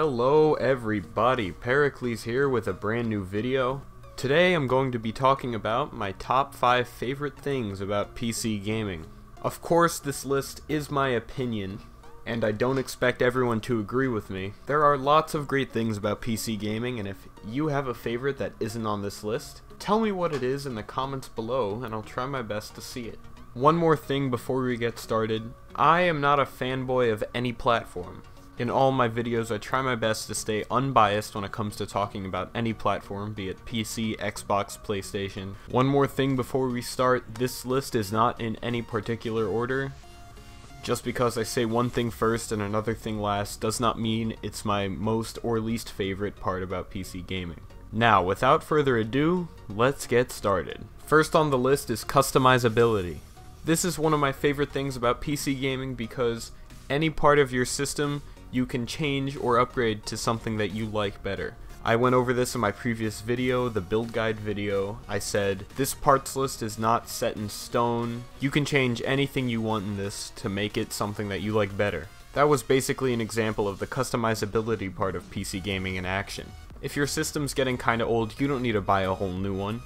Hello everybody, Pericles here with a brand new video. Today I'm going to be talking about my top 5 favorite things about PC gaming. Of course this list is my opinion, and I don't expect everyone to agree with me. There are lots of great things about PC gaming, and if you have a favorite that isn't on this list, tell me what it is in the comments below and I'll try my best to see it. One more thing before we get started, I am not a fanboy of any platform. In all my videos, I try my best to stay unbiased when it comes to talking about any platform, be it PC, Xbox, PlayStation. One more thing before we start, this list is not in any particular order. Just because I say one thing first and another thing last does not mean it's my most or least favorite part about PC gaming. Now, without further ado, let's get started. First on the list is customizability. This is one of my favorite things about PC gaming because any part of your system you can change or upgrade to something that you like better. I went over this in my previous video, the build guide video. I said, this parts list is not set in stone. You can change anything you want in this to make it something that you like better. That was basically an example of the customizability part of PC gaming in action. If your system's getting kinda old, you don't need to buy a whole new one.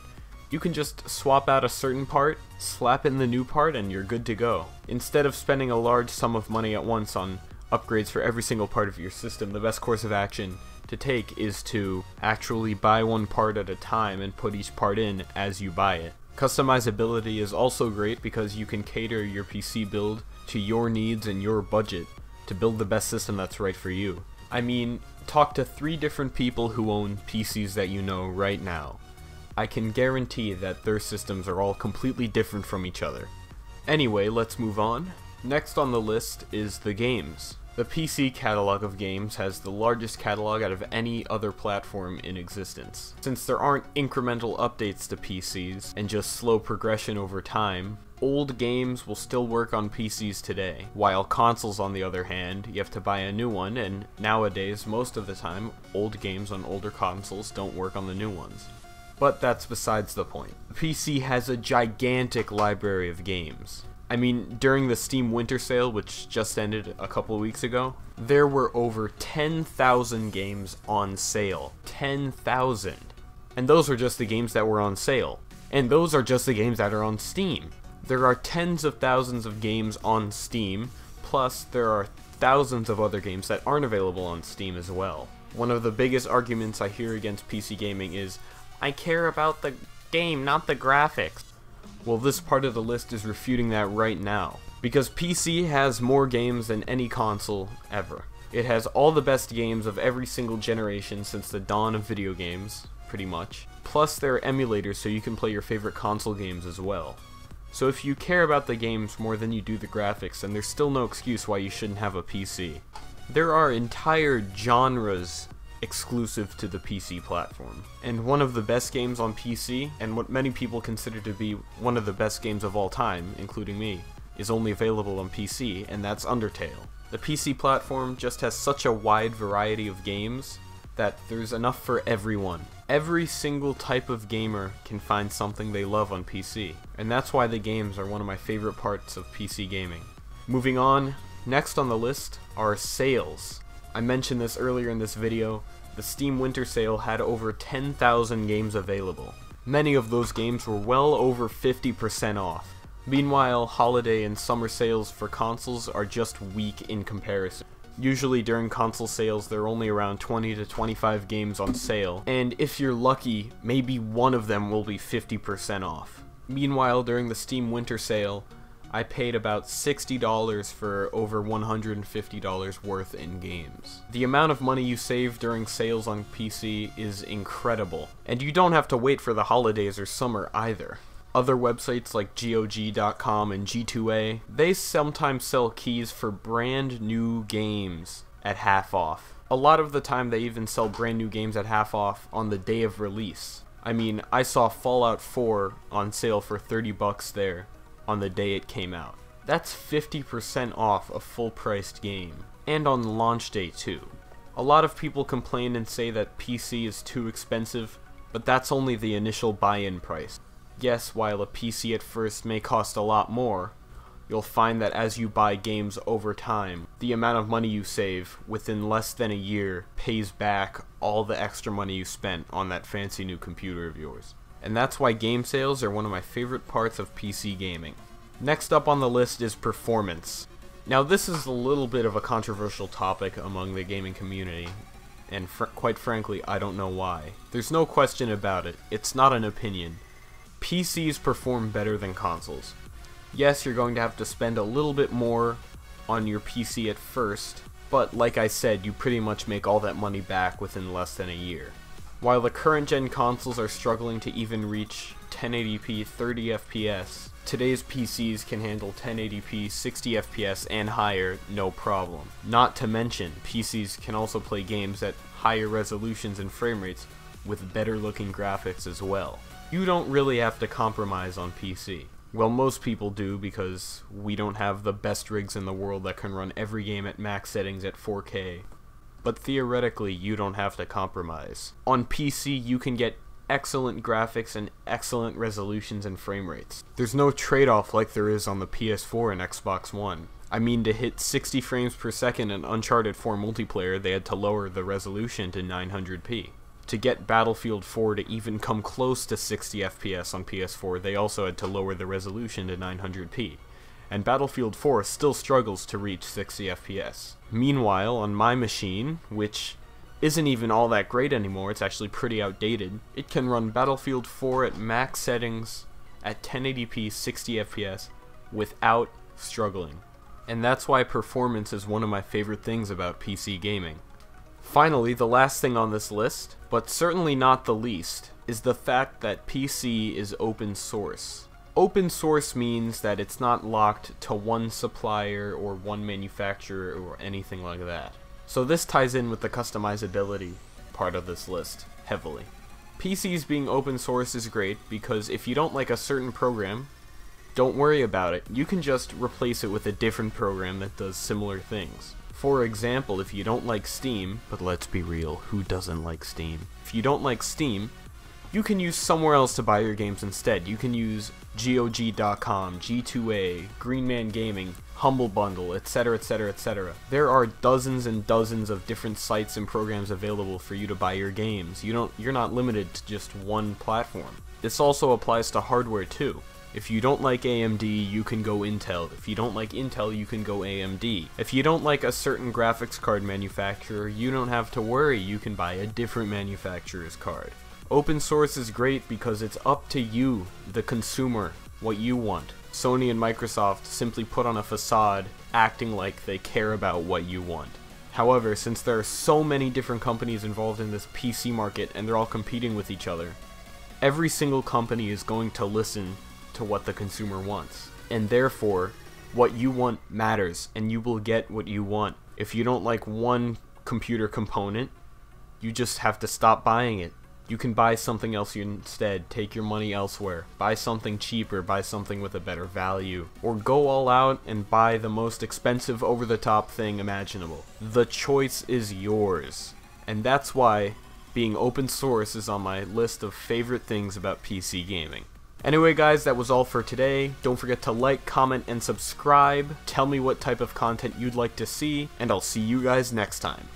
You can just swap out a certain part, slap in the new part, and you're good to go. Instead of spending a large sum of money at once on upgrades for every single part of your system, the best course of action to take is to actually buy one part at a time and put each part in as you buy it. Customizability is also great because you can cater your PC build to your needs and your budget to build the best system that's right for you. I mean, talk to 3 different people who own PCs that you know right now. I can guarantee that their systems are all completely different from each other. Anyway, let's move on. Next on the list is the games. The PC catalog of games has the largest catalog out of any other platform in existence. Since there aren't incremental updates to PCs and just slow progression over time, old games will still work on PCs today, while consoles on the other hand, you have to buy a new one, and nowadays, most of the time, old games on older consoles don't work on the new ones. But that's besides the point. The PC has a gigantic library of games. I mean, during the Steam Winter Sale, which just ended a couple weeks ago, there were over 10,000 games on sale. 10,000. And those are just the games that were on sale. And those are just the games that are on Steam. There are tens of thousands of games on Steam, plus there are thousands of other games that aren't available on Steam as well. One of the biggest arguments I hear against PC gaming is, I care about the game, not the graphics. Well, this part of the list is refuting that right now, because PC has more games than any console ever. It has all the best games of every single generation since the dawn of video games, pretty much. Plus there are emulators so you can play your favorite console games as well. So if you care about the games more than you do the graphics, then there's still no excuse why you shouldn't have a PC. There are entire genres exclusive to the PC platform. And one of the best games on PC, and what many people consider to be one of the best games of all time, including me, is only available on PC, and that's Undertale. The PC platform just has such a wide variety of games that there's enough for everyone. Every single type of gamer can find something they love on PC, and that's why the games are one of my favorite parts of PC gaming. Moving on, next on the list are sales. I mentioned this earlier in this video. The Steam Winter Sale had over 10,000 games available. Many of those games were well over 50% off. Meanwhile, holiday and summer sales for consoles are just weak in comparison. Usually during console sales there are only around 20 to 25 games on sale, and if you're lucky, maybe one of them will be 50% off. Meanwhile, during the Steam Winter Sale, I paid about $60 for over $150 worth in games. The amount of money you save during sales on PC is incredible, and you don't have to wait for the holidays or summer either. Other websites like GOG.com and G2A, they sometimes sell keys for brand new games at half off. A lot of the time they even sell brand new games at half off on the day of release. I mean, I saw Fallout 4 on sale for $30 there on the day it came out. That's 50% off a full-priced game, and on launch day too. A lot of people complain and say that PC is too expensive, but that's only the initial buy-in price. Yes, while a PC at first may cost a lot more, you'll find that as you buy games over time, the amount of money you save within less than a year pays back all the extra money you spent on that fancy new computer of yours. And that's why game sales are one of my favorite parts of PC gaming. Next up on the list is performance. Now this is a little bit of a controversial topic among the gaming community, and quite frankly, I don't know why. There's no question about it, it's not an opinion. PCs perform better than consoles. Yes, you're going to have to spend a little bit more on your PC at first, but like I said, you pretty much make all that money back within less than a year. While the current gen consoles are struggling to even reach 1080p 30 FPS, today's PCs can handle 1080p 60 FPS and higher no problem. Not to mention, PCs can also play games at higher resolutions and frame rates with better looking graphics as well. You don't really have to compromise on PC. Well, most people do because we don't have the best rigs in the world that can run every game at max settings at 4K. But theoretically, you don't have to compromise. On PC, you can get excellent graphics and excellent resolutions and frame rates. There's no trade-off like there is on the PS4 and Xbox One. I mean, to hit 60 frames per second in Uncharted 4 multiplayer, they had to lower the resolution to 900p. To get Battlefield 4 to even come close to 60 FPS on PS4, they also had to lower the resolution to 900p. And Battlefield 4 still struggles to reach 60 FPS. Meanwhile, on my machine, which isn't even all that great anymore, it's actually pretty outdated, it can run Battlefield 4 at max settings at 1080p 60 FPS without struggling. And that's why performance is one of my favorite things about PC gaming. Finally, the last thing on this list, but certainly not the least, is the fact that PC is open source. Open source means that it's not locked to one supplier or one manufacturer or anything like that. So this ties in with the customizability part of this list heavily. PCs being open source is great because if you don't like a certain program, don't worry about it. You can just replace it with a different program that does similar things. For example, if you don't like Steam, but let's be real, who doesn't like Steam? If you don't like Steam, you can use somewhere else to buy your games instead. You can use GOG.com, G2A, Greenman Gaming, Humble Bundle, etc, etc, etc. There are dozens and dozens of different sites and programs available for you to buy your games. You're not limited to just one platform. This also applies to hardware too. If you don't like AMD, you can go Intel. If you don't like Intel, you can go AMD. If you don't like a certain graphics card manufacturer, you don't have to worry, you can buy a different manufacturer's card. Open source is great because it's up to you, the consumer, what you want. Sony and Microsoft simply put on a facade, acting like they care about what you want. However, since there are so many different companies involved in this PC market and they're all competing with each other, every single company is going to listen to what the consumer wants. And therefore, what you want matters, and you will get what you want. If you don't like one computer component, you just have to stop buying it. You can buy something else instead, take your money elsewhere, buy something cheaper, buy something with a better value, or go all out and buy the most expensive over-the-top thing imaginable. The choice is yours. And that's why being open source is on my list of favorite things about PC gaming. Anyway guys, that was all for today. Don't forget to like, comment, and subscribe. Tell me what type of content you'd like to see, and I'll see you guys next time.